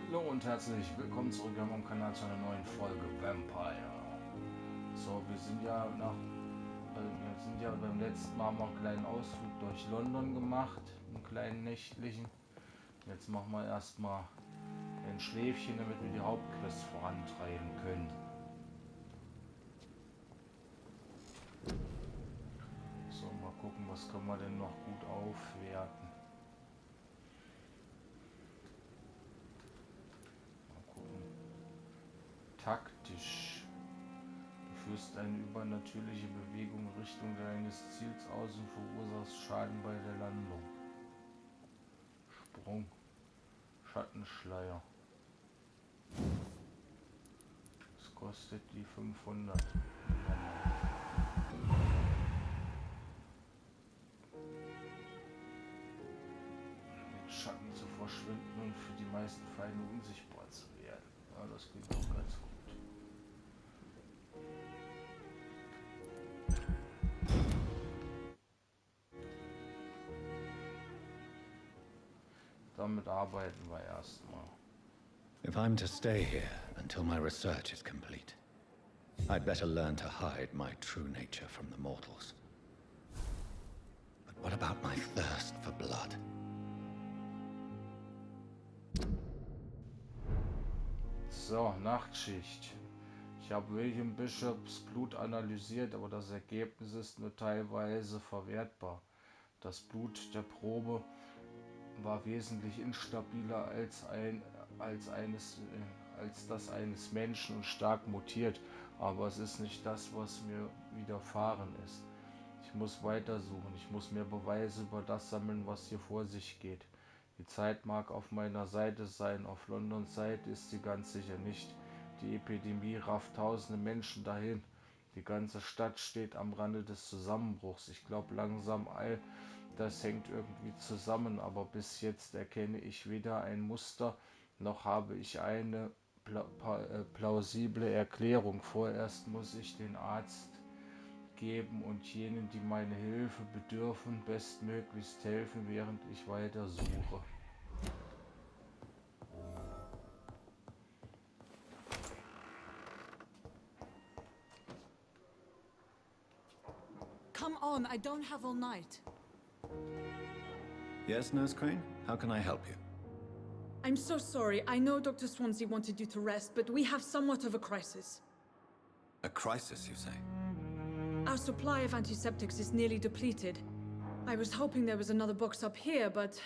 Hallo und herzlich willkommen zurück auf meinem Kanal zu einer neuen Folge Vampyr. So, wir sind ja beim letzten Mal einen kleinen Ausflug durch London gemacht, einen kleinen nächtlichen. Jetzt machen wir erstmal ein Schläfchen, damit wir die Hauptquest vorantreiben können. So, mal gucken, was können wir denn noch gut aufwerten. Mal gucken. Taktisch. Du führst eine übernatürliche Bewegung in Richtung deines Ziels aus und verursachst Schaden bei der Landung. Sprung. Schattenschleier. Das kostet die 500. Mit Schatten zu verschwinden und für die meisten Feinde unsichtbar zu werden. Ja, das klingt auch ganz gut. Damit arbeiten wir erstmal. If I'm to stay here until my research is complete, I'd better learn to hide my true nature from the mortals. But what about my thirst for blood? So, Nachtschicht. Ich habe William Bishops Blut analysiert, aber das Ergebnis ist nur teilweise verwertbar. Das Blut der Probe war wesentlich instabiler als das eines Menschen und stark mutiert, aber es ist nicht das, was mir widerfahren ist. Ich muss weitersuchen, ich muss mehr Beweise über das sammeln, was hier vor sich geht. Die Zeit mag auf meiner Seite sein, auf Londons Seite ist sie ganz sicher nicht. Die Epidemie rafft tausende Menschen dahin. Die ganze Stadt steht am Rande des Zusammenbruchs. Ich glaube langsam all das hängt irgendwie zusammen, aber bis jetzt erkenne ich weder ein Muster, noch habe ich eine plausible Erklärung. Vorerst muss ich den Arzt geben und jenen, die meine Hilfe bedürfen, bestmöglichst helfen, während ich weiter suche. Come on, I don't have all night. Yes, Nurse Crane? How can I help you? I'm so sorry. I know Dr. Swansea wanted you to rest, but we have somewhat of a crisis. A crisis, you say? Our supply of antiseptics is nearly depleted. I was hoping there was another box up here, but...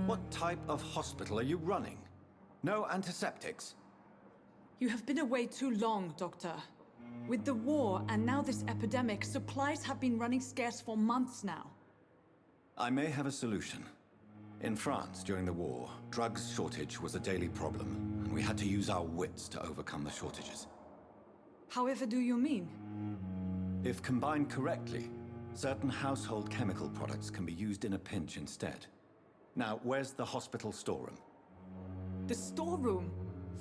What type of hospital are you running? No antiseptics? You have been away too long, Doctor. With the war and now this epidemic, supplies have been running scarce for months now. I may have a solution. In France, during the war, drugs shortage was a daily problem, and we had to use our wits to overcome the shortages. However do you mean? If combined correctly, certain household chemical products can be used in a pinch instead. Now, where's the hospital storeroom? The storeroom?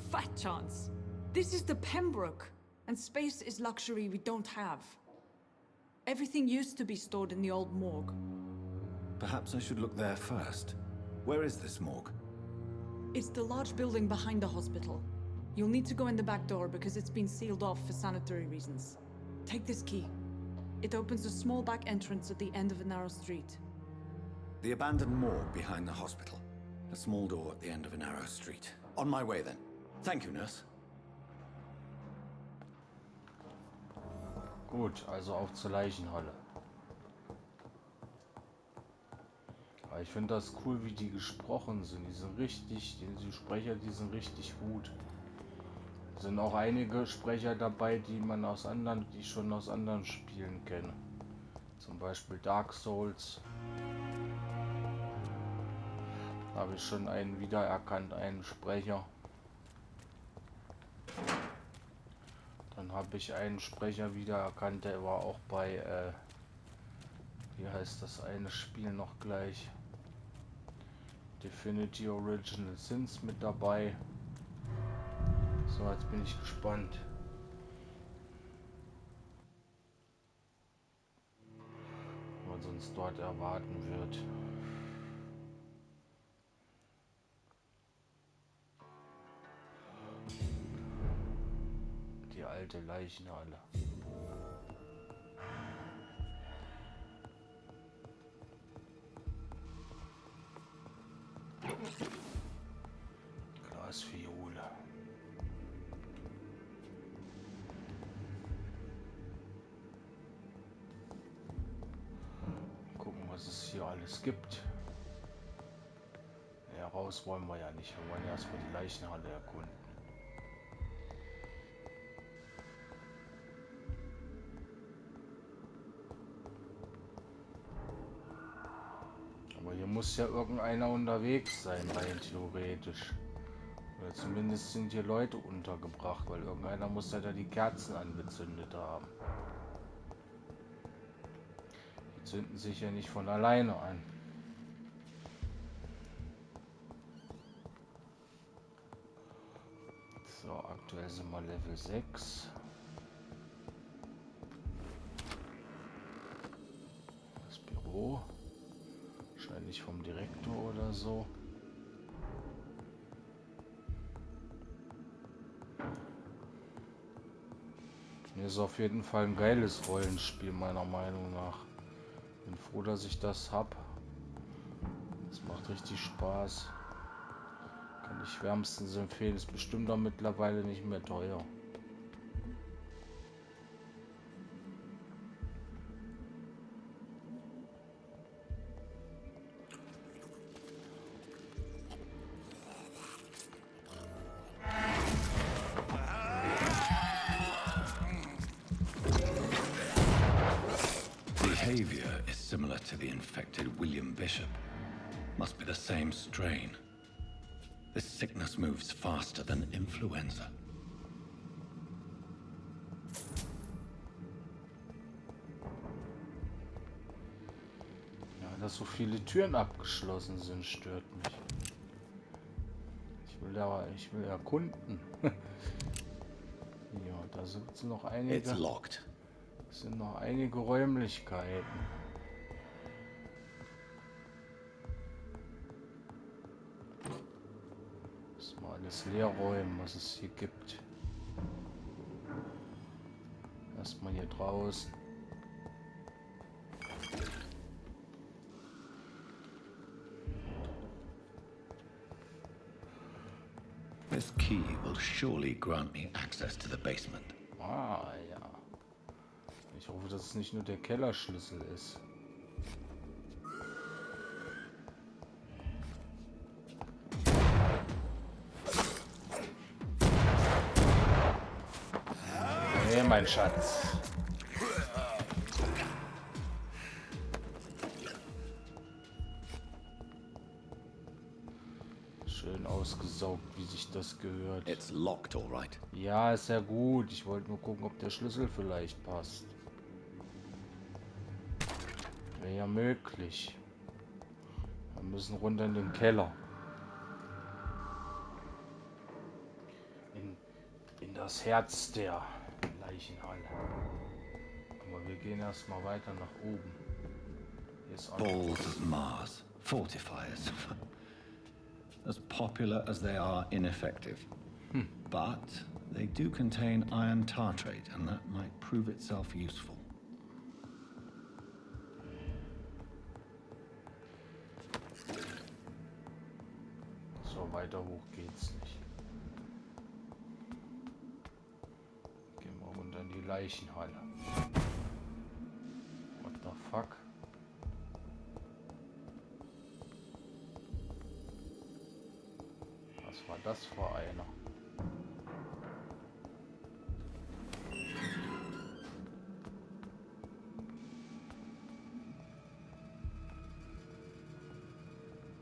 Fat chance. This is the Pembroke, and space is luxury we don't have. Everything used to be stored in the old morgue. Perhaps I should look there first. Where is this morgue? It's the large building behind the hospital. You'll need to go in the back door because it's been sealed off for sanitary reasons. Take this key. It opens a small back entrance at the end of a narrow street. The abandoned morgue behind the hospital. A small door at the end of a narrow street. On my way then. Thank you, nurse. Gut, also auf zur Leichenhalle. Aber ich finde das cool, wie die gesprochen sind. Die Sprecher, die sind richtig gut. Es sind auch einige Sprecher dabei, die ich schon aus anderen Spielen kenne. Zum Beispiel Dark Souls. Da habe ich schon einen wiedererkannt, einen Sprecher. Dann habe ich einen Sprecher wiedererkannt, der war auch bei, wie heißt das eine Spiel noch gleich? Divinity Original Sins mit dabei. So, jetzt bin ich gespannt. was uns dort erwarten wird. Die alte Leichenhalle. Glasfiole. Gucken, was es hier alles gibt. Ja, raus wollen wir ja nicht. Wir wollen ja erstmal die Leichenhalle erkunden. Aber hier muss ja irgendeiner unterwegs sein, rein theoretisch. Oder zumindest sind hier Leute untergebracht, weil irgendeiner muss ja da die Kerzen angezündet haben. Die zünden sich ja nicht von alleine an. So, aktuell sind wir Level 6. Das Büro. Wahrscheinlich vom Direktor oder so. Hier ist auf jeden Fall ein geiles Rollenspiel, meiner Meinung nach. Bin froh, dass ich das habe. Das macht richtig Spaß. Kann ich wärmstens empfehlen. Ist bestimmt auch mittlerweile nicht mehr teuer. Behavior is similar to the infected William Bishop. Must be the same strain. This sickness moves faster than influenza. Ja, dass so viele Türen abgeschlossen sind, stört mich. Ich will erkunden. Ja, da sind noch einige. It's locked. Es sind noch einige Räumlichkeiten. Müssen wir alles leer räumen, was es hier gibt. Erstmal hier draußen. This key will surely grant me access to the basement. Ah, ja. Ich hoffe, dass es nicht nur der Kellerschlüssel ist. Hey, mein Schatz. Schön ausgesaugt, wie sich das gehört. It's locked, all right. Ja, ist ja gut. Ich wollte nur gucken, ob der Schlüssel vielleicht passt. Wäre ja möglich. Wir müssen runter in den Keller. In das Herz der Leichenhalle. Aber wir gehen erstmal weiter nach oben. Hier ist Balls of Mars, fortifiers. As popular as they are ineffective. But they do contain iron tartrate, and that might prove itself useful. So, weiter hoch geht's nicht. Gehen wir runter in die Leichenhalle. What the fuck? Was war das für einer?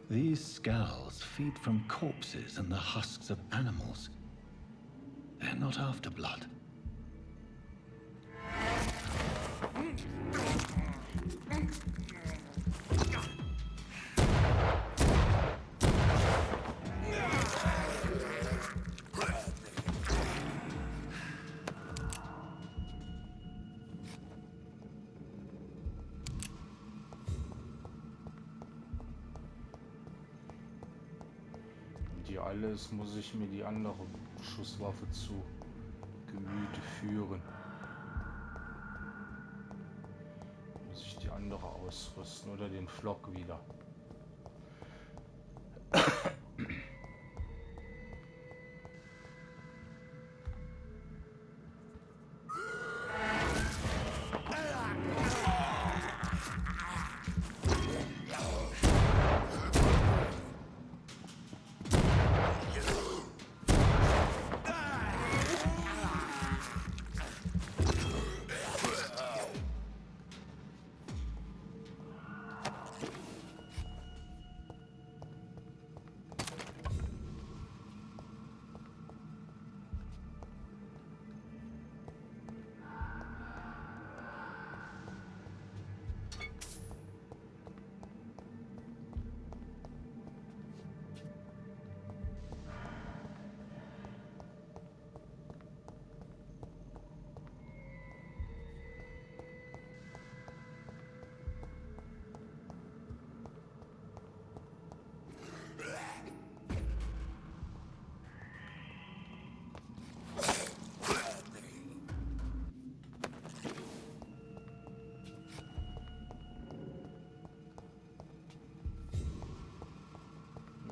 These skulls feed from corpses and the husks of animals. They're not after blood. die alle ist, muss ich mir die andere Schusswaffe zu Gemüte führen. Muss ich die andere ausrüsten oder den Flock wieder.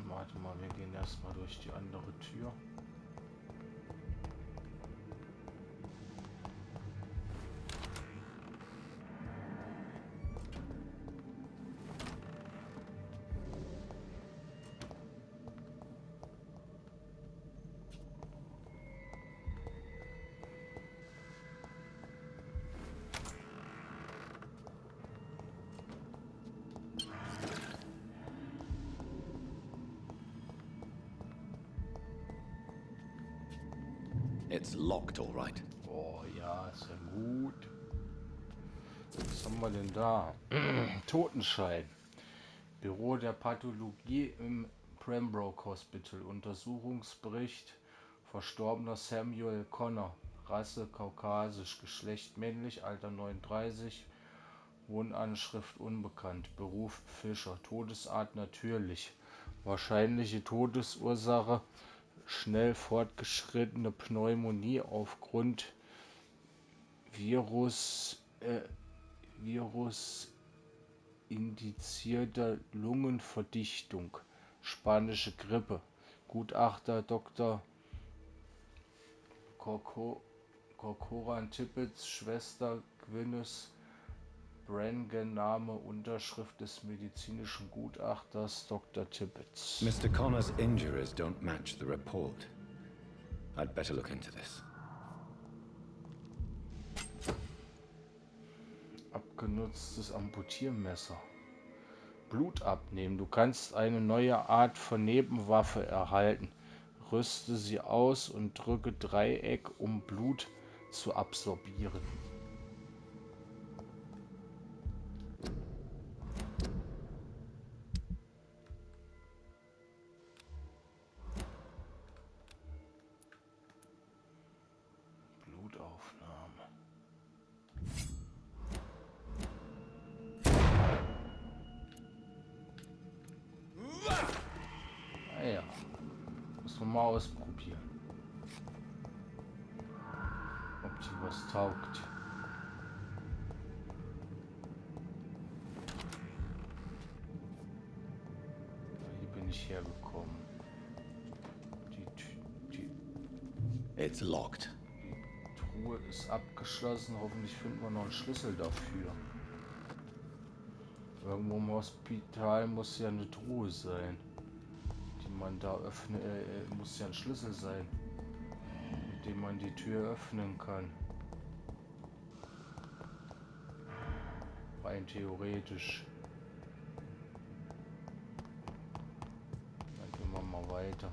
Warte mal, wir gehen erstmal durch die andere Tür. It's locked, all right. Oh ja, ist ja gut. Was haben wir denn da? Totenschein. Büro der Pathologie im Pembroke Hospital. Untersuchungsbericht. Verstorbener Samuel Connor. Rasse kaukasisch. Geschlecht männlich. Alter 39. Wohnanschrift unbekannt. Beruf Fischer. Todesart natürlich. Wahrscheinliche Todesursache schnell fortgeschrittene Pneumonie aufgrund virusindizierter Lungenverdichtung. Spanische Grippe. Gutachter Dr. Corcoran Tippets, Schwester Gwyneth Brangan, Name, Unterschrift des medizinischen Gutachters Dr. Tippets. Mr. Connor's injuries don't match the report. I'd better look into this. Abgenutztes Amputiermesser. Blut abnehmen. Du kannst eine neue Art von Nebenwaffe erhalten. Rüste sie aus und drücke Dreieck, um Blut zu absorbieren. Blutaufnahme. Naja, muss man mal ausprobieren, ob die was taugt. Hier bin ich hergekommen. Die It's locked. Truhe ist abgeschlossen. Hoffentlich finden wir noch einen Schlüssel dafür. Irgendwo im Hospital muss ja eine Truhe sein, die man da öffnen. Muss ja ein Schlüssel sein, mit dem man die Tür öffnen kann. Rein theoretisch. Dann gehen wir mal weiter.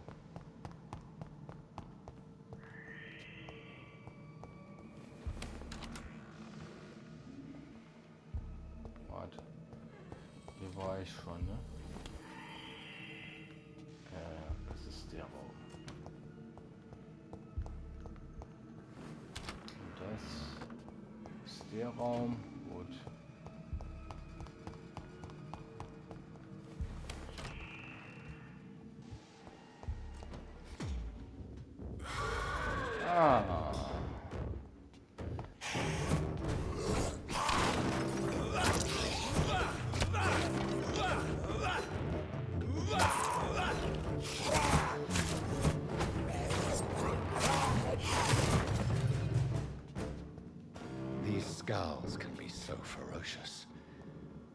Warte. Hier war ich schon, ne? Ja, das ist der Raum. Und das ist der Raum. Gut. These scowls can be so ferocious.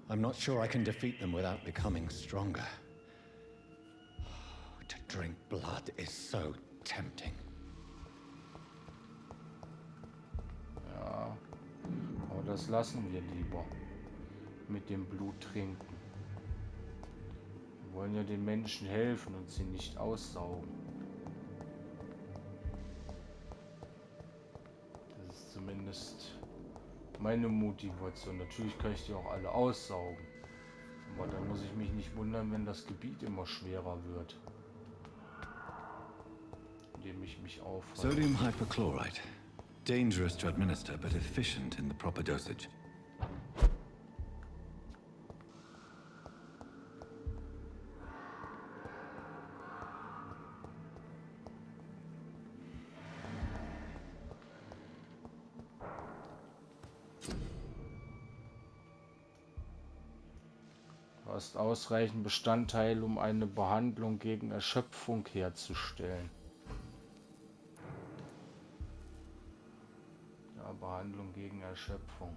I'm not sure I can defeat them without becoming stronger. To drink blood is so tempting. Ja, aber das lassen wir lieber. Mit dem Blut trinken. Wir wollen ja den Menschen helfen und sie nicht aussaugen. Das ist zumindest meine Motivation. Natürlich kann ich die auch alle aussaugen. Aber dann muss ich mich nicht wundern, wenn das Gebiet immer schwerer wird. Indem ich mich aufhalte. Sodium hypochlorite. Dangerous to administer, but efficient in the proper dosage. Du hast ausreichend Bestandteile, um eine Behandlung gegen Erschöpfung herzustellen. Ja, Behandlung gegen Erschöpfung.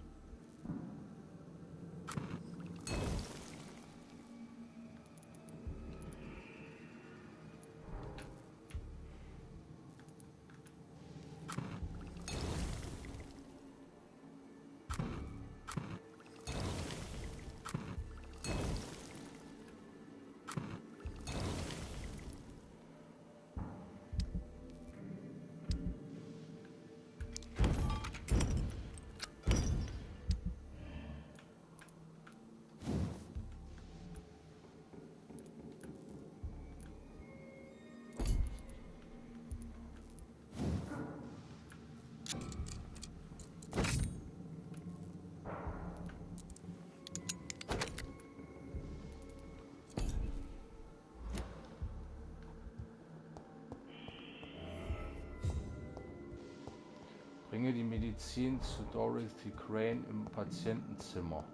Bringe die Medizin zu Dorothy Crane im Patientenzimmer.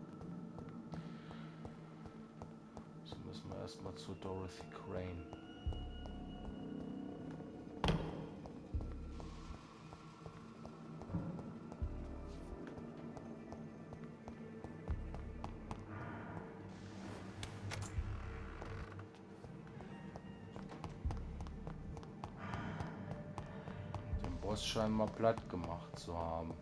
So müssen wir erstmal zu Dorothy Crane. Boss scheinbar platt gemacht zu haben.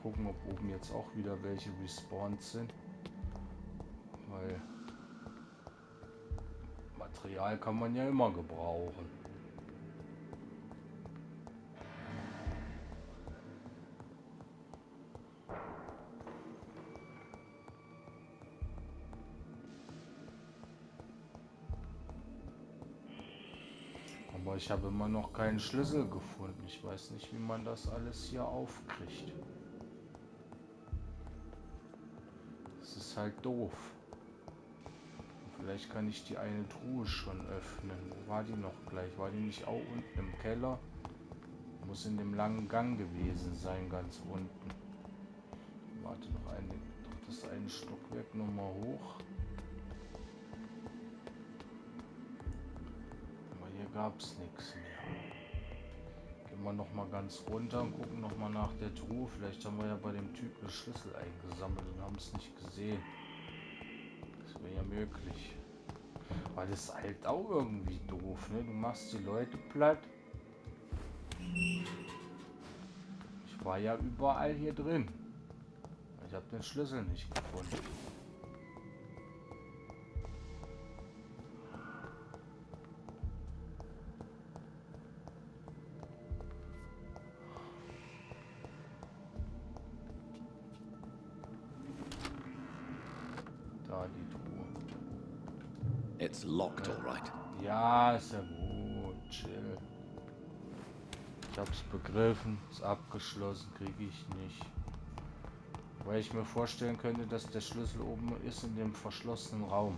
Gucken, ob oben jetzt auch wieder welche respawned sind, weil Material kann man ja immer gebrauchen. Aber ich habe immer noch keinen Schlüssel gefunden. Ich weiß nicht, wie man das alles hier aufkriegt. Das ist halt doof. Vielleicht kann ich die eine Truhe schon öffnen. Wo war die noch gleich? War die nicht auch unten im Keller? Muss in dem langen Gang gewesen sein, ganz unten. Warte, noch das eine Stockwerk nochmal hoch. Aber hier gab es nichts mehr. Gehen wir nochmal ganz runter und gucken nochmal nach der Truhe. Vielleicht haben wir ja bei dem Typen einen Schlüssel eingesammelt und haben es nicht gesehen. Das wäre ja möglich. Aber das ist halt auch irgendwie doof, ne? Du machst die Leute platt. Ich war ja überall hier drin. Ich habe den Schlüssel nicht gefunden. Da die Truhe. It's locked, all right. Ja, ist ja gut. Chill. Ich hab's begriffen. Ist abgeschlossen, kriege ich nicht. Weil ich mir vorstellen könnte, dass der Schlüssel oben ist in dem verschlossenen Raum.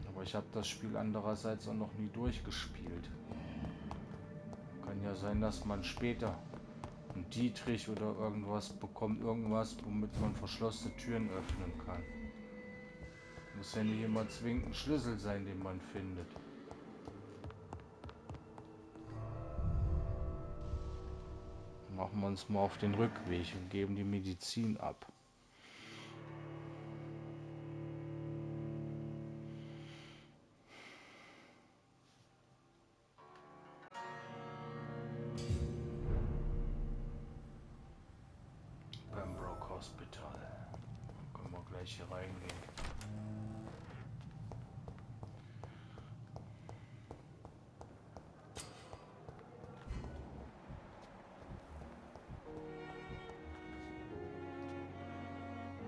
Aber ich habe das Spiel andererseits auch noch nie durchgespielt. Kann ja sein, dass man später einen Dietrich oder irgendwas bekommt. Irgendwas, womit man verschlossene Türen öffnen kann. Muss ja nicht immer zwingend ein Schlüssel sein, den man findet. Machen wir uns mal auf den Rückweg und geben die Medizin ab. Pembroke Hospital. Dann können wir gleich hier reingehen.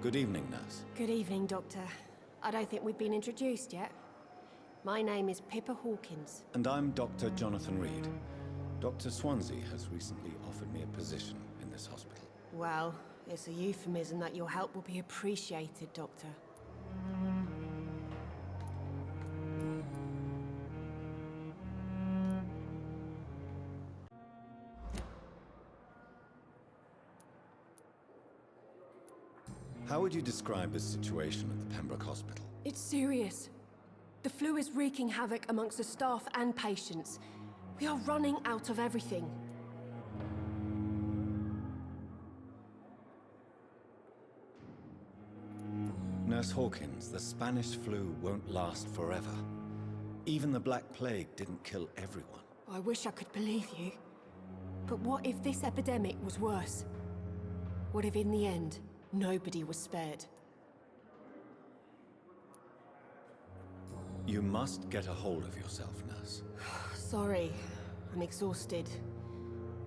Good evening, nurse. Good evening, Doctor. I don't think we've been introduced yet. My name is Pippa Hawkins. And I'm Dr. Jonathan Reed. Dr. Swansea has recently offered me a position in this hospital. Well, it's a euphemism that your help will be appreciated, Doctor. How would you describe the situation at the Pembroke Hospital? It's serious. The flu is wreaking havoc amongst the staff and patients. We are running out of everything. Nurse Hawkins, the Spanish flu won't last forever. Even the Black Plague didn't kill everyone. I wish I could believe you. But what if this epidemic was worse? What if in the end, nobody was spared? You must get a hold of yourself, nurse. Sorry, I'm exhausted.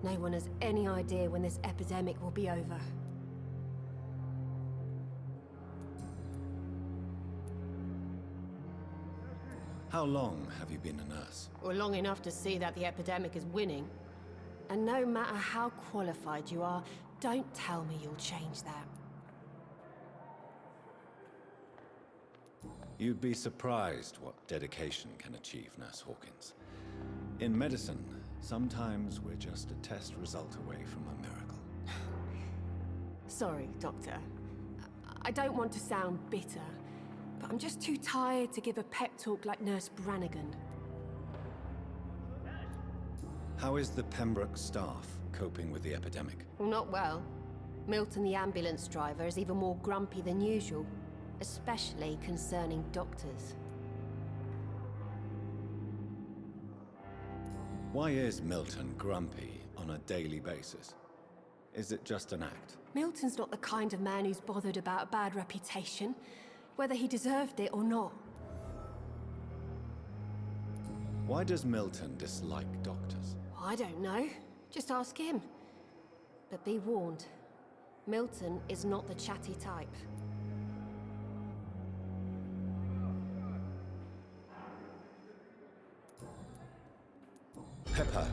No one has any idea when this epidemic will be over. How long have you been a nurse? Well, long enough to see that the epidemic is winning. And no matter how qualified you are, don't tell me you'll change that. You'd be surprised what dedication can achieve, Nurse Hawkins. In medicine, sometimes we're just a test result away from a miracle. Sorry, Doctor. I don't want to sound bitter, but I'm just too tired to give a pep talk like Nurse Brannigan. How is the Pembroke staff coping with the epidemic? Well, not well. Milton, the ambulance driver, is even more grumpy than usual, especially concerning doctors. Why is Milton grumpy on a daily basis? Is it just an act? Milton's not the kind of man who's bothered about a bad reputation, whether he deserved it or not. Why does Milton dislike doctors? I don't know. Just ask him. But be warned, Milton is not the chatty type. Pepper,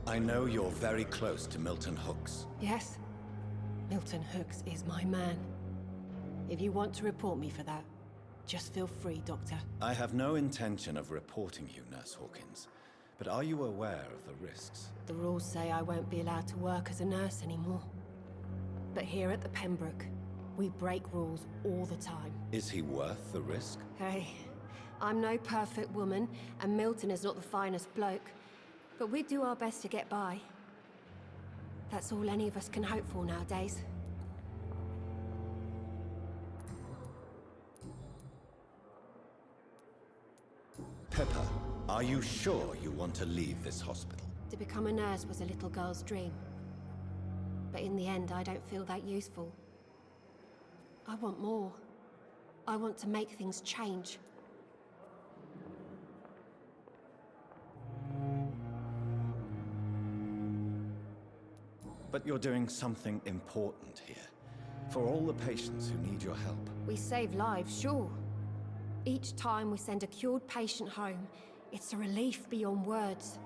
I know you're very close to Milton Hooks. Yes, Milton Hooks is my man. If you want to report me for that, just feel free, Doctor. I have no intention of reporting you, Nurse Hawkins. But are you aware of the risks? The rules say I won't be allowed to work as a nurse anymore. But here at the Pembroke, we break rules all the time. Is he worth the risk? Hey, I'm no perfect woman, and Milton is not the finest bloke. But we do our best to get by. That's all any of us can hope for nowadays. Pepper, are you sure you want to leave this hospital? To become a nurse was a little girl's dream. But in the end, I don't feel that useful. I want more. I want to make things change. But you're doing something important here. For all the patients who need your help. We save lives, sure. Each time we send a cured patient home, it's a relief beyond words.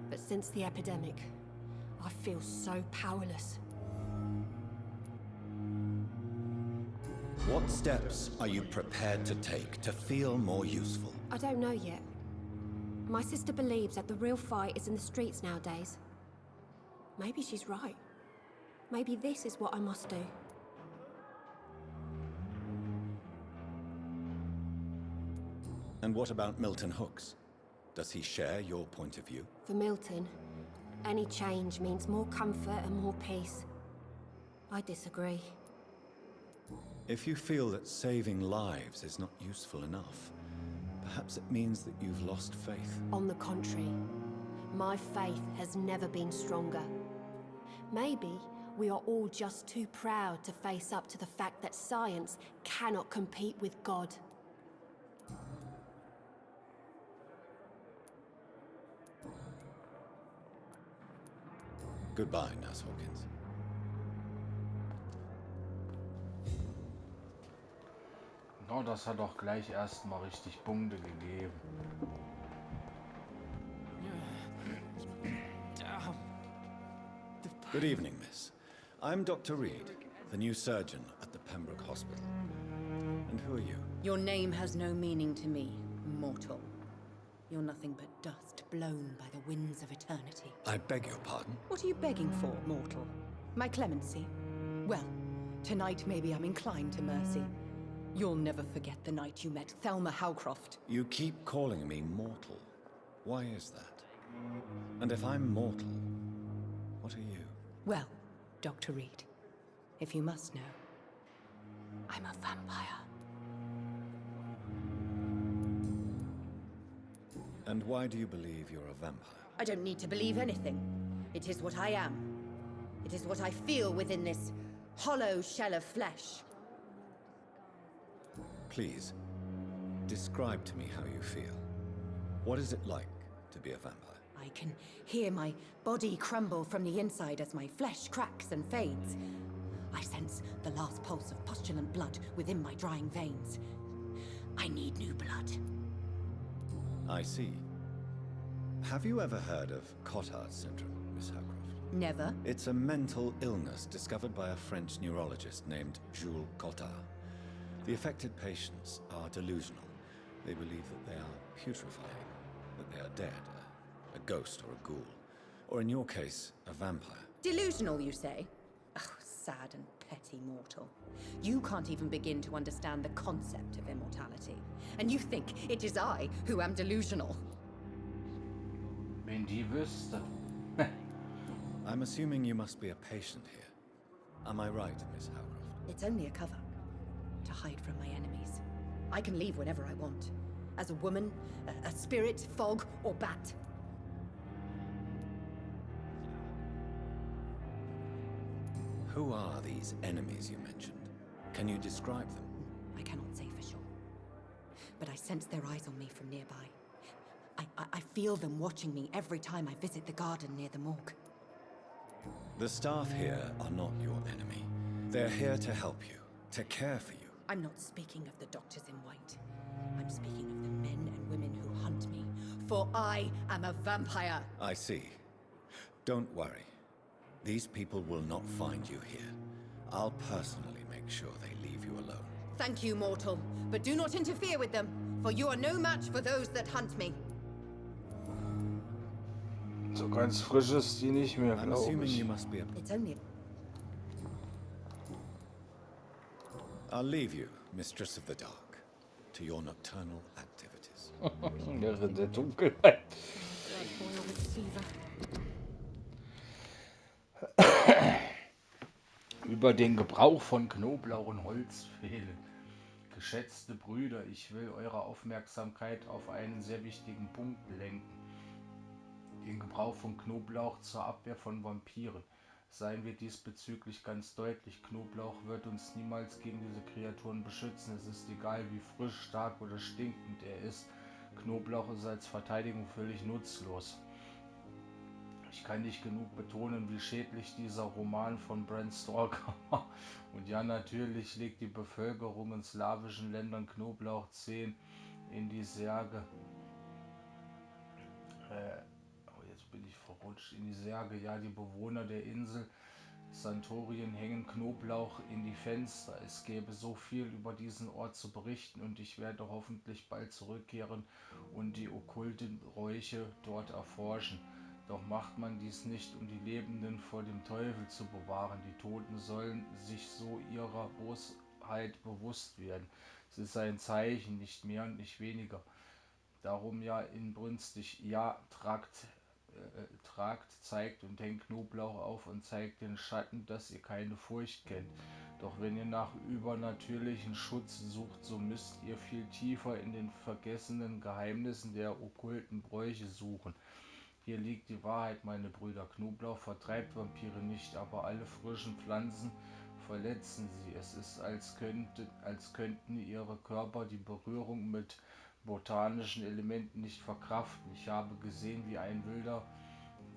But since the epidemic, I feel so powerless. What steps are you prepared to take to feel more useful? I don't know yet. My sister believes that the real fight is in the streets nowadays. Maybe she's right. Maybe this is what I must do. And what about Milton Hooks? Does he share your point of view? For Milton, any change means more comfort and more peace. I disagree. If you feel that saving lives is not useful enough, perhaps it means that you've lost faith. On the contrary, my faith has never been stronger. Maybe we are all just too proud to face up to the fact that science cannot compete with God. Goodbye, Nurse Hawkins. Oh, das hat doch gleich erstmal richtig Punkte gegeben. Good evening, miss. I'm Dr. Reed, the new surgeon at the Pembroke Hospital. And who are you? Your name has no meaning to me, mortal. You're nothing but dust blown by the winds of eternity. I beg your pardon? What are you begging for, mortal? My clemency? Well, tonight maybe I'm inclined to mercy. You'll never forget the night you met Thelma Howcroft. You keep calling me mortal. Why is that? And if I'm mortal, what are you? Well, Dr. Reed, if you must know, I'm a vampire. And why do you believe you're a vampire? I don't need to believe anything. It is what I am. It is what I feel within this hollow shell of flesh. Please, describe to me how you feel. What is it like to be a vampire? I can hear my body crumble from the inside as my flesh cracks and fades. I sense the last pulse of postulant blood within my drying veins. I need new blood. I see. Have you ever heard of Cotard syndrome, Miss Howcroft? Never. It's a mental illness discovered by a French neurologist named Jules Cotard. The affected patients are delusional. They believe that they are putrefying, that they are dead, a ghost or a ghoul, or in your case, a vampire. Delusional, you say? Oh, sad and petty mortal. You can't even begin to understand the concept of immortality. And you think it is I who am delusional. Wenn die wüsste. I'm assuming you must be a patient here. Am I right, Miss Howcroft? It's only a cover. To hide from my enemies. I can leave whenever I want. As a woman, a spirit, fog, or bat. Who are these enemies you mentioned? Can you describe them? I cannot say for sure. But I sense their eyes on me from nearby. I feel them watching me every time I visit the garden near the morgue. The staff here are not your enemy. They're here to help you, to care for you. I'm not speaking of the doctors in white. I'm speaking of the men and women who hunt me. For I am a vampire. I see. Don't worry. These people will not find you here. I'll personally make sure they leave you alone. Thank you, mortal. But do not interfere with them, for you are no match for those that hunt me. So ganz frisch ist die nicht mehr, I'm glaube assuming ich. you must be a... It's only... I'll leave you, Mistress of the Dark, to your nocturnal activities. Irre der Dunkelheit. Über den Gebrauch von Knoblauch und Holzfehlen Geschätzte Brüder, ich will eure Aufmerksamkeit auf einen sehr wichtigen Punkt lenken. Den Gebrauch von Knoblauch zur Abwehr von Vampiren. Seien wir diesbezüglich ganz deutlich, Knoblauch wird uns niemals gegen diese Kreaturen beschützen. Es ist egal, wie frisch, stark oder stinkend er ist. Knoblauch ist als Verteidigung völlig nutzlos. Ich kann nicht genug betonen, wie schädlich dieser Roman von Bram Stoker war. Und ja, natürlich legt die Bevölkerung in slawischen Ländern Knoblauchzehen in die Särge. Jetzt bin ich verrutscht. In die Särge, ja, die Bewohner der Insel Santorien hängen Knoblauch in die Fenster. Es gäbe so viel über diesen Ort zu berichten und ich werde hoffentlich bald zurückkehren und die okkulten Bräuche dort erforschen. Doch macht man dies nicht, um die Lebenden vor dem Teufel zu bewahren. Die Toten sollen sich so ihrer Bosheit bewusst werden. Es ist ein Zeichen, nicht mehr und nicht weniger. Darum ja inbrünstig, ja, tragt, zeigt und hängt Knoblauch auf und zeigt den Schatten, dass ihr keine Furcht kennt. Doch wenn ihr nach übernatürlichen Schutz sucht, so müsst ihr viel tiefer in den vergessenen Geheimnissen der okkulten Bräuche suchen. Hier liegt die Wahrheit, meine Brüder. Knoblauch vertreibt Vampire nicht, aber alle frischen Pflanzen verletzen sie. Es ist, als könnten ihre Körper die Berührung mit botanischen Elementen nicht verkraften. Ich habe gesehen, wie ein wilder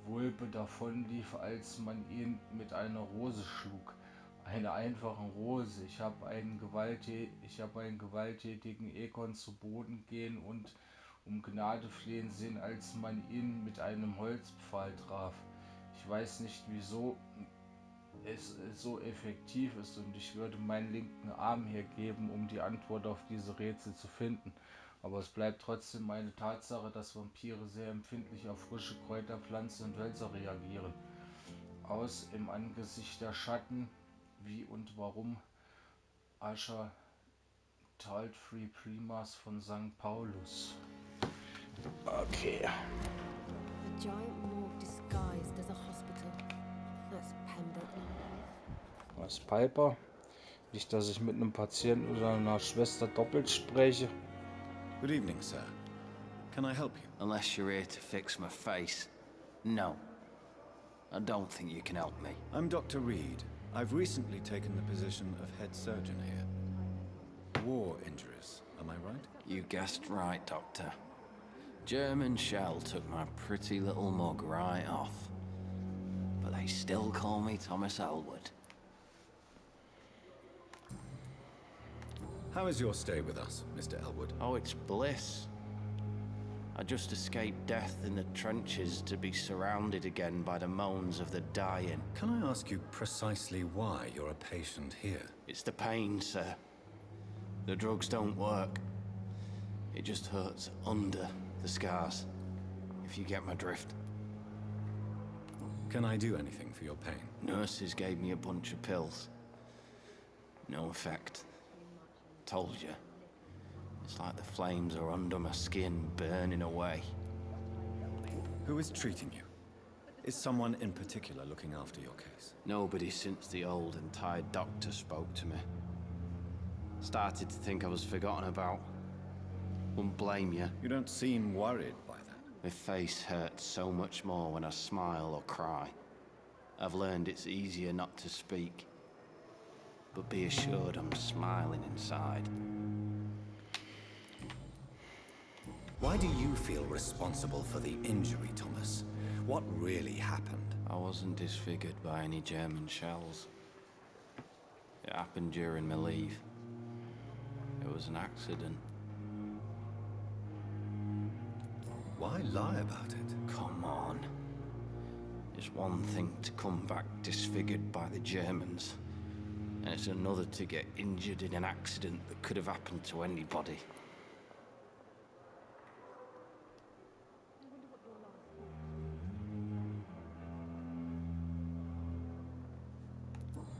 Wulpe davonlief, als man ihn mit einer Rose schlug. Eine einfache Rose. Ich habe einen gewalttätigen Egon zu Boden gehen und um Gnade flehen sehen, als man ihn mit einem Holzpfahl traf. Ich weiß nicht, wieso es so effektiv ist und ich würde meinen linken Arm hergeben, um die Antwort auf diese Rätsel zu finden. Aber es bleibt trotzdem eine Tatsache, dass Vampire sehr empfindlich auf frische Kräuter, Pflanzen und Hölzer reagieren. Aus im Angesicht der Schatten, wie und warum Ascher Taltfree Primas von St. Paulus. Okay. A giant morgue disguised as a hospital. That's Pembroke. Was Piper? Nicht, dass ich mit einem Patienten oder einer Schwester doppelt spreche. Good evening, sir. Can I help you? Unless you're here to fix my face. No. I don't think you can help me. I'm Dr. Reed. I've recently taken the position of head surgeon here. War injuries, am I right? You guessed right, Doctor. German shell took my pretty little mug right off. But they still call me Thomas Elwood. How is your stay with us, Mr. Elwood? Oh, it's bliss. I just escaped death in the trenches to be surrounded again by the moans of the dying. Can I ask you precisely why you're a patient here? It's the pain, sir. The drugs don't work. It just hurts under the scars, if you get my drift. Can I do anything for your pain? Nurses gave me a bunch of pills. No effect. Told you. It's like the flames are under my skin, burning away. Who is treating you? Is someone in particular looking after your case? Nobody since the old and tired doctor spoke to me. Started to think I was forgotten about. Wouldn't blame you. You don't seem worried by that. My face hurts so much more when I smile or cry. I've learned it's easier not to speak. But be assured I'm smiling inside. Why do you feel responsible for the injury, Thomas? What really happened? I wasn't disfigured by any German shells. It happened during my leave. It was an accident. Why lie about it? Come on. It's one thing to come back disfigured by the Germans, and it's another to get injured in an accident that could have happened to anybody.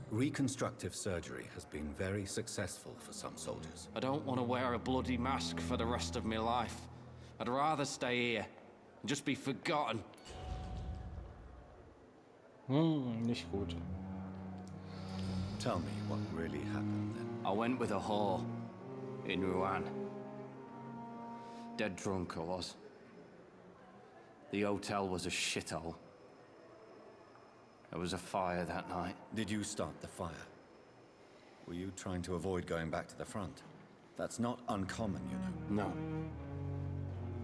Reconstructive surgery has been very successful for some soldiers. I don't want to wear a bloody mask for the rest of my life. I'd rather stay here and just be forgotten. Nicht gut. Tell me what really happened then. I went with a whore. in Rouen. Dead drunk I was. The hotel was a shithole. There was a fire that night. Did you start the fire? Were you trying to avoid going back to the front? That's not uncommon, you know. No.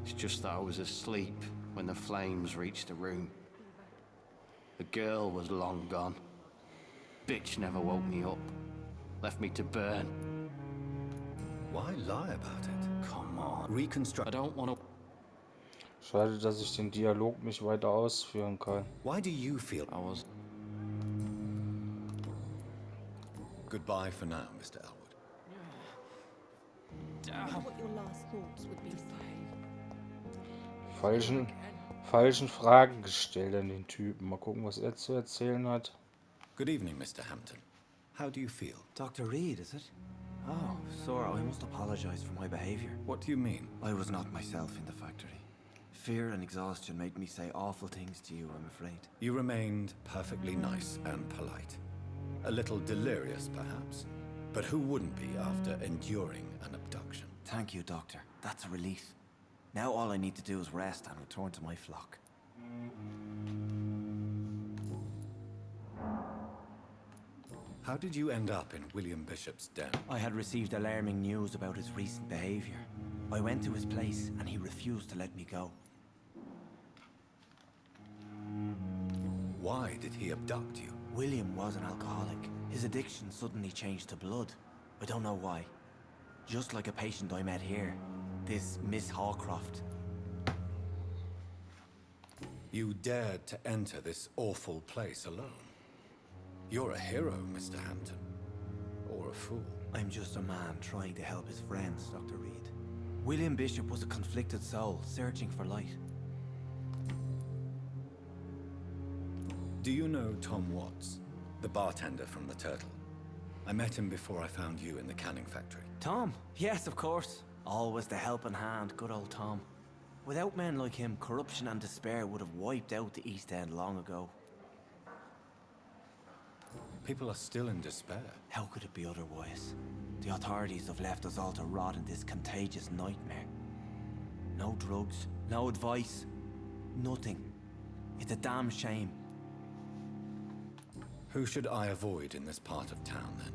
It's just that I was asleep when the flames reached the room. The girl was long gone. Bitch never woke me up. Left me to burn. Why lie about it? Come on. Reconstruct. I don't want to... Schade, dass ich den Dialog nicht weiter ausführen kann. Why do you feel... I was... Goodbye for now, Mr. Elwood. What your last thoughts would be. Falschen Fragen gestellt an den Typen. Mal gucken, was er zu erzählen hat. Good evening, Mr. Hampton. How do you feel? Dr. Reed, is it? Oh, Sora, I must apologize for my behavior. What do you mean? I was not myself in the factory. Fear and exhaustion made me say awful things to you, I'm afraid. You remained perfectly nice and polite. A little delirious, perhaps. But who wouldn't be after enduring an abduction? Thank you, Doctor. That's a relief. Now all I need to do is rest and return to my flock. How did you end up in William Bishop's den? I had received alarming news about his recent behavior. I went to his place and he refused to let me go. Why did he abduct you? William was an alcoholic. His addiction suddenly changed to blood. I don't know why. Just like a patient I met here. This Miss Hawcroft. You dared to enter this awful place alone. You're a hero, Mr. Hampton. Or a fool. I'm just a man trying to help his friends, Dr. Reed. William Bishop was a conflicted soul, searching for light. Do you know Tom Watts, the bartender from the Turtle? I met him before I found you in the canning factory. Tom? Yes, of course. Always the helping hand, good old Tom. Without men like him, corruption and despair would have wiped out the East End long ago. People are still in despair. How could it be otherwise? The authorities have left us all to rot in this contagious nightmare. No drugs, no advice, nothing. It's a damn shame. Who should I avoid in this part of town, then?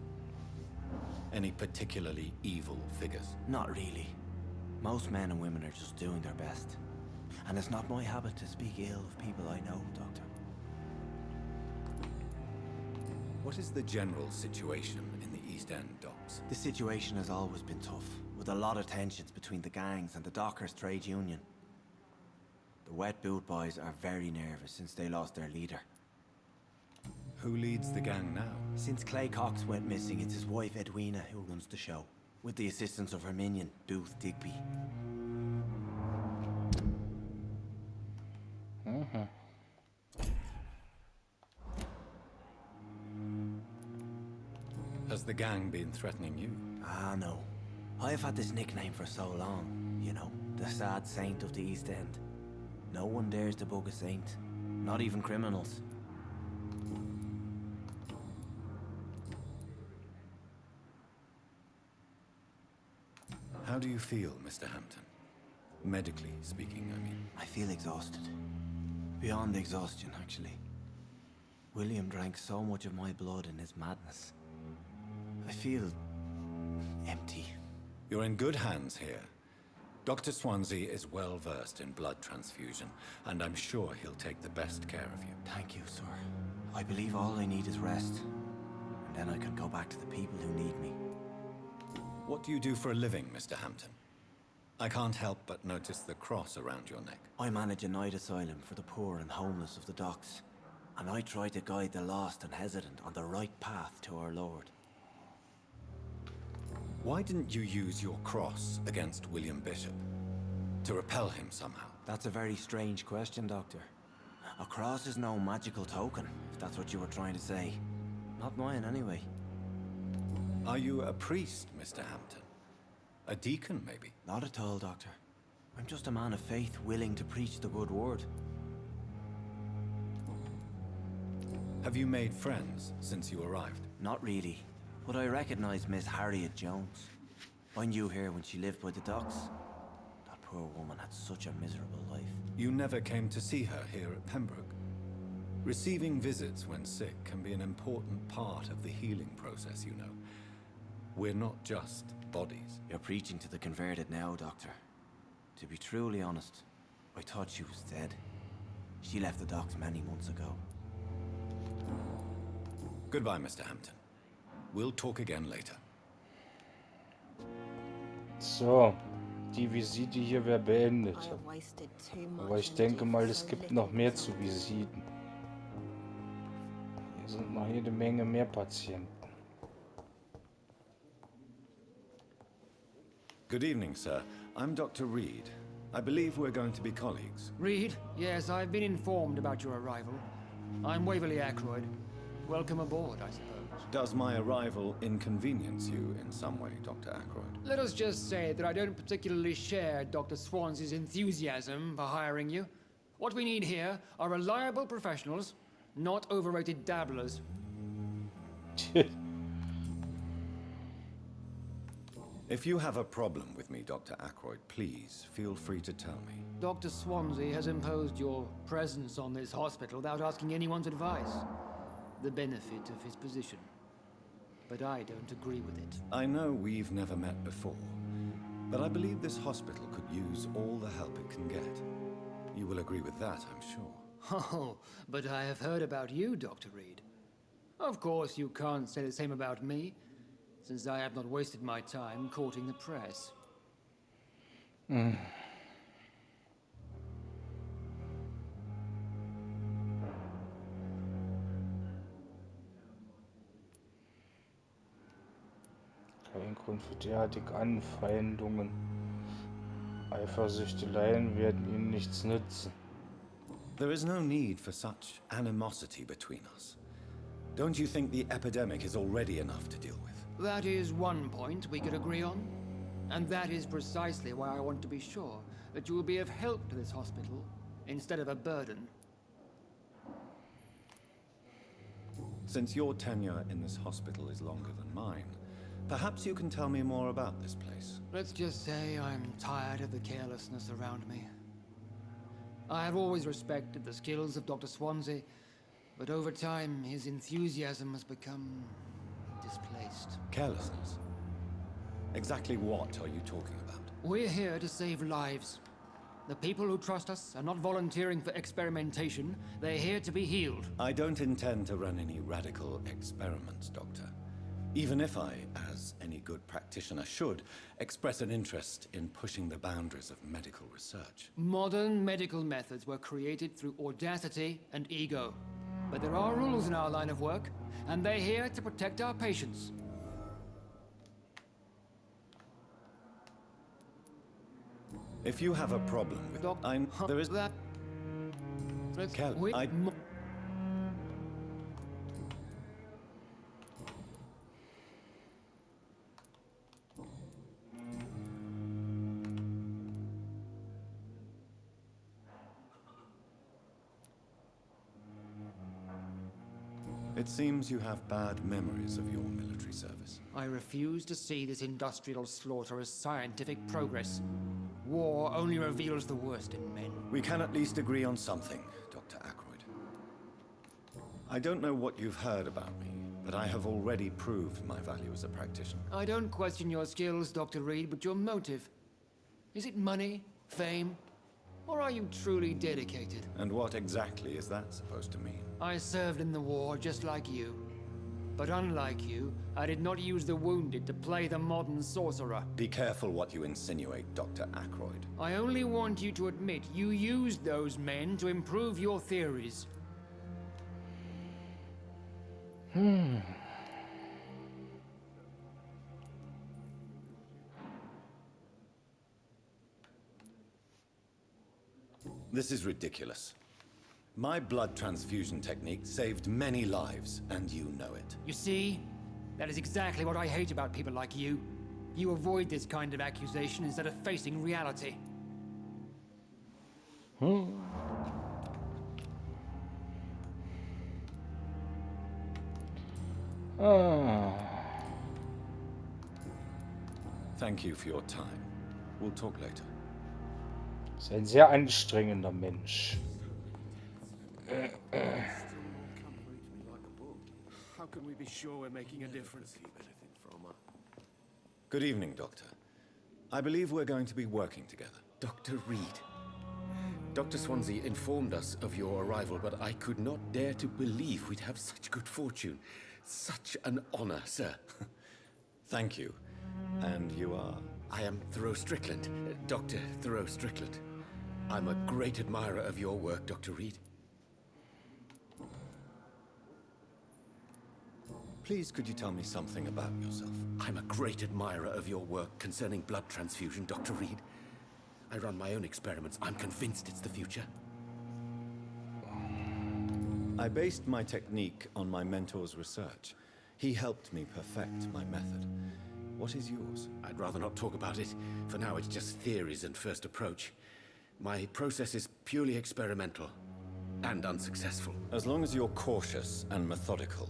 Any particularly evil figures? Not really. Most men and women are just doing their best. And it's not my habit to speak ill of people I know, Doctor. What is the general situation in the East End docks? The situation has always been tough, with a lot of tensions between the gangs and the dockers' trade union. The wet boot boys are very nervous since they lost their leader. Who leads the gang now? Since Clay Cox went missing, it's his wife Edwina who runs the show, with the assistance of her minion, Booth Digby. Has the gang been threatening you? Ah, no. I've had this nickname for so long, you know, the sad saint of the East End. No one dares to bug a saint, not even criminals. How do you feel, Mr. Hampton? Medically speaking, I mean. I feel exhausted. Beyond exhaustion, actually. William drank so much of my blood in his madness. I feel... empty. You're in good hands here. Dr. Swansea is well versed in blood transfusion, and I'm sure he'll take the best care of you. Thank you, sir. I believe all I need is rest. And then I can go back to the people who need me. What do you do for a living, Mr. Hampton? I can't help but notice the cross around your neck. I manage a night asylum for the poor and homeless of the docks. And I try to guide the lost and hesitant on the right path to our Lord. Why didn't you use your cross against William Bishop? To repel him somehow? That's a very strange question, Doctor. A cross is no magical token, if that's what you were trying to say. Not mine, anyway. Are you a priest, Mr. Hampton? A deacon, maybe? Not at all, Doctor. I'm just a man of faith willing to preach the good word. Have you made friends since you arrived? Not really, but I recognize Miss Harriet Jones. I knew her when she lived by the docks. That poor woman had such a miserable life. You never came to see her here at Pembroke? Receiving visits when sick can be an important part of the healing process, you know. We're not just bodies. You're preaching to the converted now, Doctor. To be truly honest, I thought she was dead. She left the docks many months ago. Goodbye, Mr. Hampton. We'll talk again later. So, die Visite hier wäre beendet. I have wasted too much Aber ich energy denke for mal, so es gibt little noch mehr result. zu visiten. Hier sind noch jede Menge mehr Patienten. Good evening, sir. I'm Dr. Reed. I believe we're going to be colleagues. Reed? Yes, I've been informed about your arrival. I'm Waverly Ackroyd. Welcome aboard, I suppose. Does my arrival inconvenience you in some way, Dr. Ackroyd? Let us just say that I don't particularly share Dr. Swans's enthusiasm for hiring you. What we need here are reliable professionals, not overrated dabblers. If you have a problem with me, Dr. Ackroyd, please feel free to tell me. Dr. Swansea has imposed your presence on this hospital without asking anyone's advice. The benefit of his position. But I don't agree with it. I know we've never met before, but I believe this hospital could use all the help it can get. You will agree with that, I'm sure. Oh, but I have heard about you, Dr. Reed. Of course, you can't say the same about me, since I have not wasted my time courting the press. Kein Grund für derartige Anfeindungen. Eifersüchteleien werden ihnen nichts nützen. There is no need for such animosity between us. Don't you think the epidemic is already enough to deal with? That is one point we could agree on. And that is precisely why I want to be sure that you will be of help to this hospital instead of a burden. Since your tenure in this hospital is longer than mine, perhaps you can tell me more about this place. Let's just say I'm tired of the carelessness around me. I have always respected the skills of Dr. Swansea, but over time his enthusiasm has become displaced. Carelessness? Exactly what are you talking about? We're here to save lives. The people who trust us are not volunteering for experimentation. They're here to be healed. I don't intend to run any radical experiments, Doctor. Even if I, as any good practitioner should, express an interest in pushing the boundaries of medical research. Modern medical methods were created through audacity and ego. But there are rules in our line of work, and they're here to protect our patients. If you have a problem with... there is... That... Kel, Wait, I... It seems you have bad memories of your military service. I refuse to see this industrial slaughter as scientific progress. War only reveals the worst in men. We can at least agree on something, Dr. Ackroyd. I don't know what you've heard about me, but I have already proved my value as a practitioner. I don't question your skills, Dr. Reed, but your motive. Is it money, fame, or are you truly dedicated? And what exactly is that supposed to mean? I served in the war just like you. But unlike you, I did not use the wounded to play the modern sorcerer. Be careful what you insinuate, Dr. Ackroyd. I only want you to admit you used those men to improve your theories. This is ridiculous. My blood transfusion technique saved many lives, and you know it. You see? That is exactly what I hate about people like you. You avoid this kind of accusation instead of facing reality. Thank you for your time. We'll talk later. Ist ein sehr anstrengender Mensch. How can we be sure we're making a difference? Good evening, Doctor. I believe we're going to be working together. Dr. Reed. Dr. Swansea informed us of your arrival, but I could not dare to believe we'd have such good fortune. Such an honor, sir. Thank you. And you are? I am Thoreau Strickland, Dr. Thoreau Strickland. I'm a great admirer of your work, Dr. Reed. Please, could you tell me something about yourself? I'm a great admirer of your work concerning blood transfusion, Dr. Reed. I run my own experiments. I'm convinced it's the future. I based my technique on my mentor's research. He helped me perfect my method. What is yours? I'd rather not talk about it. For now, it's just theories and first approach. My process is purely experimental and unsuccessful. As long as you're cautious and methodical,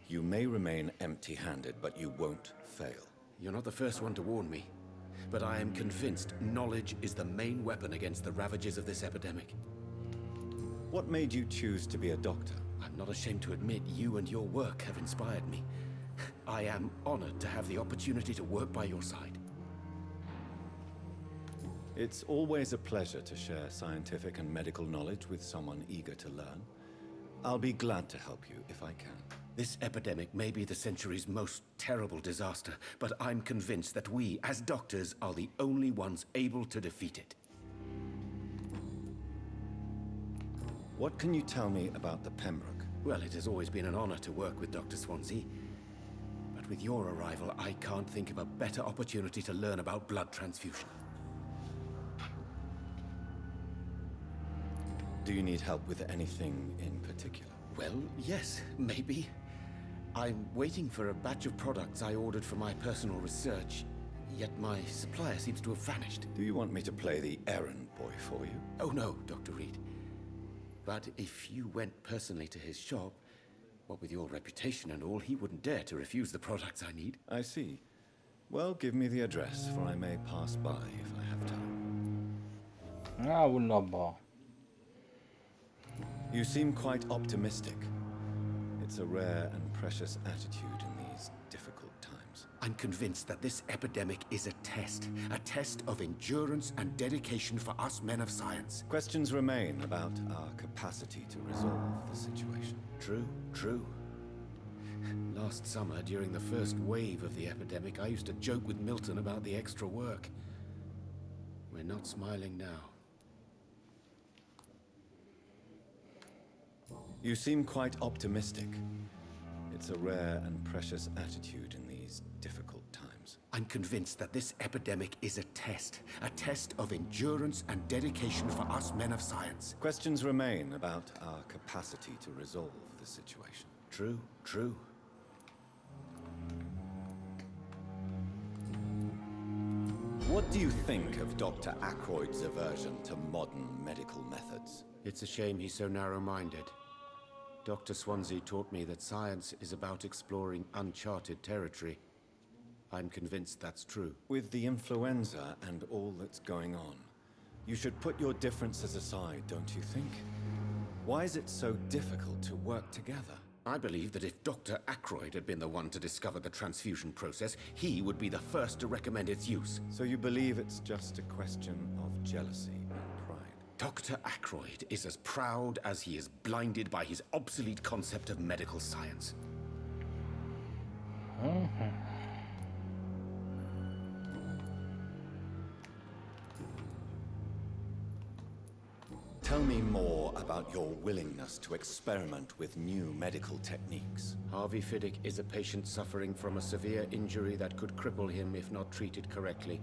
you may remain empty-handed, but you won't fail. You're not the first one to warn me, but I am convinced knowledge is the main weapon against the ravages of this epidemic. What made you choose to be a doctor? I'm not ashamed to admit you and your work have inspired me. I am honored to have the opportunity to work by your side. It's always a pleasure to share scientific and medical knowledge with someone eager to learn. I'll be glad to help you if I can. This epidemic may be the century's most terrible disaster, but I'm convinced that we, as doctors, are the only ones able to defeat it. What can you tell me about the Pembroke? Well, it has always been an honor to work with Dr. Swansea. But with your arrival, I can't think of a better opportunity to learn about blood transfusion. Do you need help with anything in particular? Well, yes, maybe. I'm waiting for a batch of products I ordered for my personal research, yet my supplier seems to have vanished. Do you want me to play the errand boy for you? Oh no, Dr. Reed. But if you went personally to his shop, what with your reputation and all, he wouldn't dare to refuse the products I need. I see. Well, give me the address, for I may pass by if I have time. Ah, wunderbar. You seem quite optimistic. It's a rare and precious attitude in these difficult times. I'm convinced that this epidemic is a test of endurance and dedication for us men of science. Questions remain about our capacity to resolve the situation. True, true. Last summer, during the first wave of the epidemic, I used to joke with Milton about the extra work. We're not smiling now. You seem quite optimistic. It's a rare and precious attitude in these difficult times. I'm convinced that this epidemic is a test of endurance and dedication for us men of science. Questions remain about our capacity to resolve the situation. True, true. What do you think of Dr. Ackroyd's aversion to modern medical methods? It's a shame he's so narrow-minded. Dr. Swansea taught me that science is about exploring uncharted territory. I'm convinced that's true. With the influenza and all that's going on, you should put your differences aside, don't you think? Why is it so difficult to work together? I believe that if Dr. Ackroyd had been the one to discover the transfusion process, he would be the first to recommend its use. So you believe it's just a question of jealousy and pride? Dr. Ackroyd is as proud as he is blinded by his obsolete concept of medical science. Tell me more about your willingness to experiment with new medical techniques. Harvey Fiddick is a patient suffering from a severe injury that could cripple him if not treated correctly.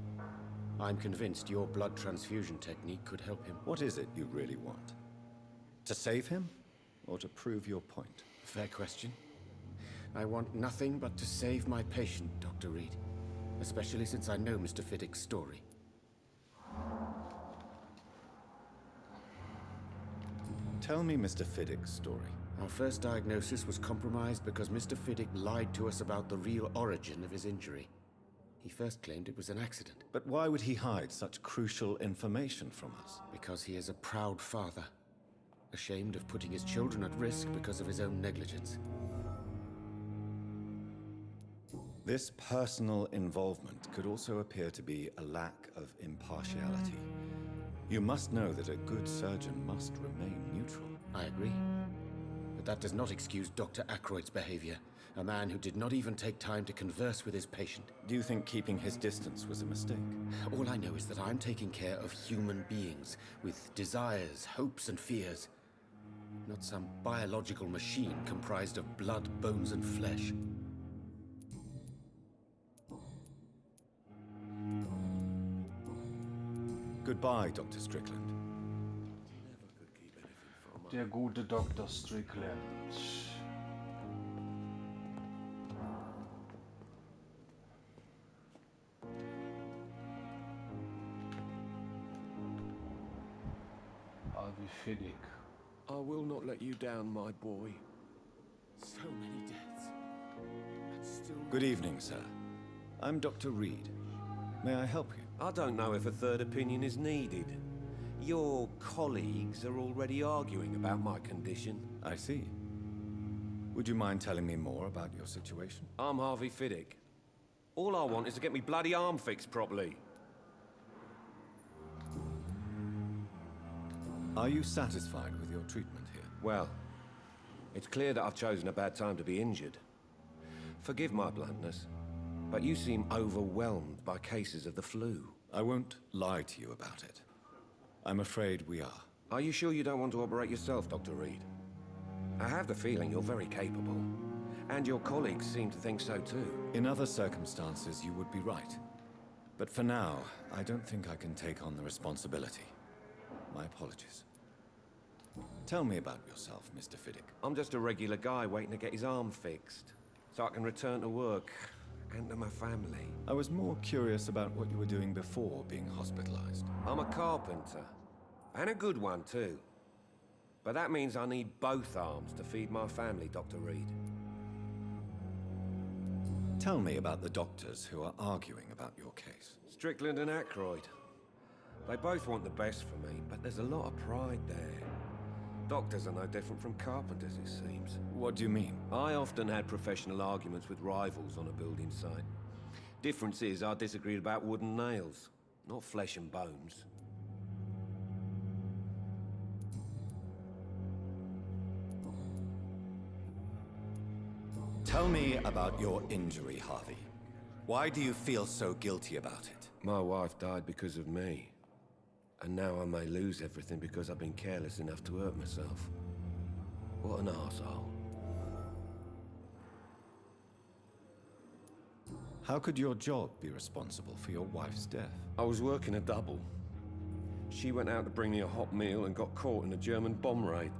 I'm convinced your blood transfusion technique could help him. What is it you really want? To save him? Or to prove your point? Fair question. I want nothing but to save my patient, Dr. Reed. Especially since I know Mr. Fiddick's story. Tell me Mr. Fiddick's story. Our first diagnosis was compromised because Mr. Fiddick lied to us about the real origin of his injury. He first claimed it was an accident. But why would he hide such crucial information from us? Because he is a proud father, ashamed of putting his children at risk because of his own negligence. This personal involvement could also appear to be a lack of impartiality. You must know that a good surgeon must remain neutral. I agree. But that does not excuse Dr. Aykroyd's behavior. A man who did not even take time to converse with his patient. Do you think keeping his distance was a mistake? All I know is that I'm taking care of human beings with desires, hopes, and fears. Not some biological machine comprised of blood, bones, and flesh. Goodbye, Dr. Strickland. Der gute Dr. Strickland. Harvey Fiddick. I will not let you down, my boy. So many deaths. And still... Good evening, sir. I'm Dr. Reed. May I help you? I don't know if a third opinion is needed. Your colleagues are already arguing about my condition. I see. Would you mind telling me more about your situation? I'm Harvey Fiddick. All I want is to get me bloody arm fixed properly. Are you satisfied with your treatment here? Well, it's clear that I've chosen a bad time to be injured. Forgive my bluntness, but you seem overwhelmed by cases of the flu. I won't lie to you about it. I'm afraid we are. Are you sure you don't want to operate yourself, Dr. Reed? I have the feeling you're very capable, and your colleagues seem to think so too. In other circumstances, you would be right. But for now, I don't think I can take on the responsibility. My apologies. Tell me about yourself, Mr. Fiddick. I'm just a regular guy waiting to get his arm fixed, so I can return to work and to my family. I was more curious about what you were doing before being hospitalized. I'm a carpenter, and a good one too. But that means I need both arms to feed my family, Dr. Reed. Tell me about the doctors who are arguing about your case. Strickland and Aykroyd. They both want the best for me, but there's a lot of pride there. Doctors are no different from carpenters, it seems. What do you mean? I often had professional arguments with rivals on a building site. Difference is, I disagreed about wood and nails, not flesh and bones. Tell me about your injury, Harvey. Why do you feel so guilty about it? My wife died because of me. And now I may lose everything because I've been careless enough to hurt myself. What an arsehole. How could your job be responsible for your wife's death? I was working a double. She went out to bring me a hot meal and got caught in a German bomb raid.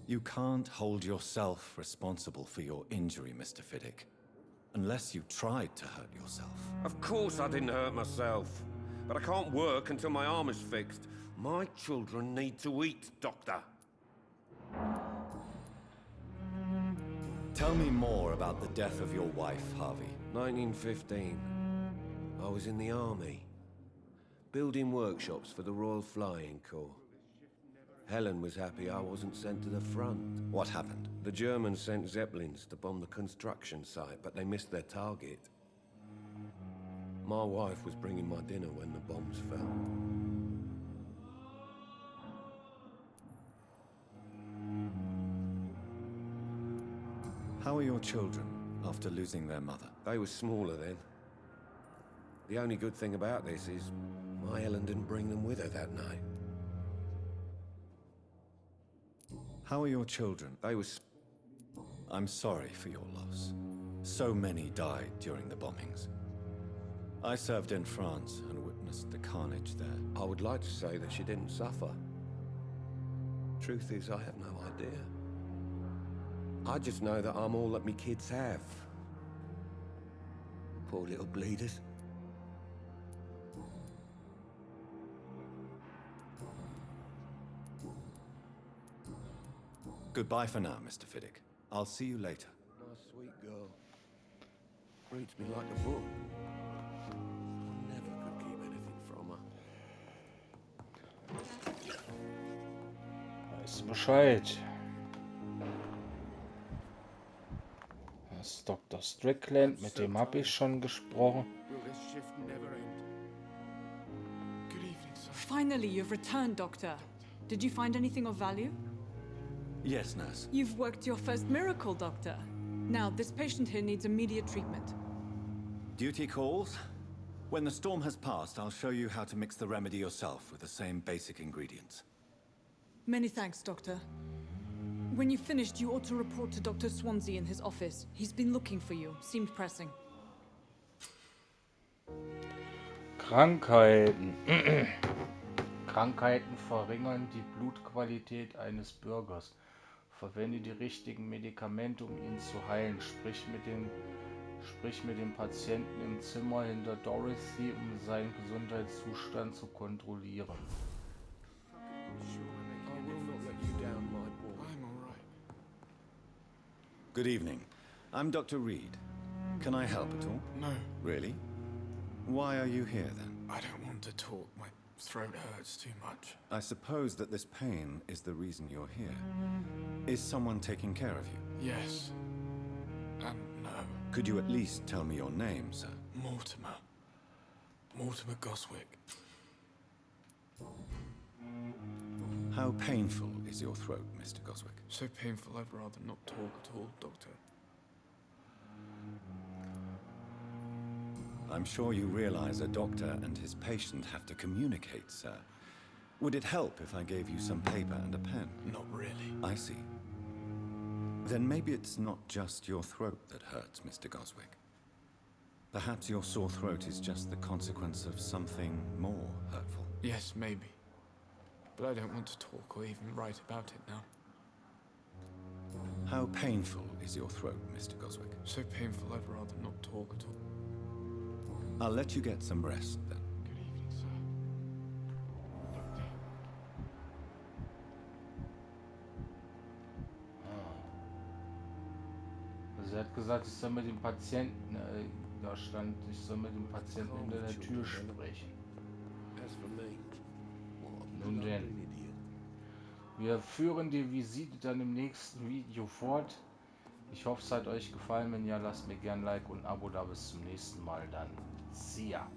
You can't hold yourself responsible for your injury, Mr. Fiddick. Unless you tried to hurt yourself. Of course I didn't hurt myself. But I can't work until my arm is fixed. My children need to eat, Doctor. Tell me more about the death of your wife, Harvey. 1915. I was in the army. Building workshops for the Royal Flying Corps. Helen was happy I wasn't sent to the front. What happened? The Germans sent Zeppelins to bomb the construction site, but they missed their target. My wife was bringing my dinner when the bombs fell. How are your children after losing their mother? They were smaller then. The only good thing about this is my Helen didn't bring them with her that night. How are your children? They were... I'm sorry for your loss. So many died during the bombings. I served in France and witnessed the carnage there. I would like to say that she didn't suffer. Truth is, I have no idea. I just know that I'm all that me kids have. Poor little bleeders. Goodbye for now, Mr. Fiddick. I'll see you later. My sweet girl. Reads me like a book. I never could keep anything from her. Weißt du Bescheid? Das ist Dr. Strickland, mit dem habe ich schon gesprochen. Will this shift never end? Good evening, sir. Finally, you've returned, Doctor. Did you find anything of value? Yes, nurse. You've worked your first miracle, Doctor. Now, this patient here needs immediate treatment. Duty calls. When the storm has passed, I'll show you how to mix the remedy yourself with the same basic ingredients. Many thanks, Doctor. When you've finished, you ought to report to Dr. Swansea in his office. He's been looking for you. Seemed pressing. Krankheiten. Krankheiten verringern die Blutqualität eines Bürgers. Verwende die richtigen Medikamente, um ihn zu heilen. Sprich mit dem Patienten im Zimmer hinter Dorothy, um seinen Gesundheitszustand zu kontrollieren. I will not let you down, my boy. I'm all right. Good evening. I'm Dr. Reed. Can I help at all? No, Really? Why are you here then? I don't want to talk. My throat hurts too much. I suppose that this pain is the reason you're here. Is someone taking care of you? Yes. And no. Could you at least tell me your name, sir? Mortimer. Mortimer Goswick. How painful is your throat, Mr. Goswick? So painful I'd rather not talk at all, Doctor. I'm sure you realize a doctor and his patient have to communicate, sir. Would it help if I gave you some paper and a pen? Not really. I see. Then maybe it's not just your throat that hurts, Mr. Goswick. Perhaps your sore throat is just the consequence of something more hurtful. Yes, maybe. But I don't want to talk or even write about it now. How painful is your throat, Mr. Goswick? So painful I'd rather not talk at all. I'll let you get some rest then. Good evening, sir. Doctor. Also er hat gesagt, ich soll mit dem Patienten, da stand, ich soll mit dem Patienten hinter der Tür sprechen. As for me, Nun denn, wir führen die Visite dann im nächsten Video fort. Ich hoffe, es hat euch gefallen. Wenn ja, lasst mir gerne ein Like und ein Abo da. Bis zum nächsten Mal dann. See ya.